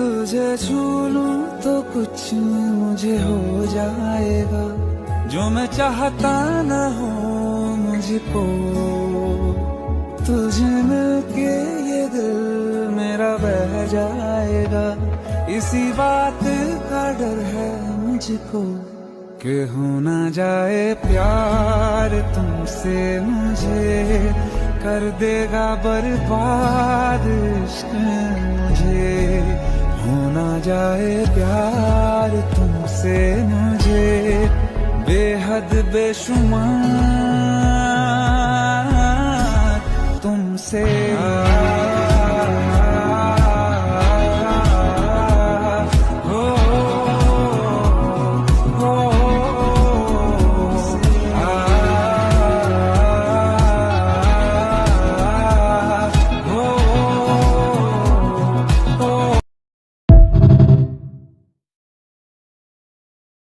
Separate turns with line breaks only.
तुझे छू लूं तो कुछ मुझे हो जाएगा, जो मैं चाहता न हो मुझको। तुझे मिलके ये दिल मेरा बह जाएगा, इसी बात का डर है मुझको कि हो ना जाए प्यार तुमसे मुझे, कर देगा बर्बाद इश्क मुझे। हो ना जाए प्यार तुमसे मुझे, बेहद बेशुमार तुमसे।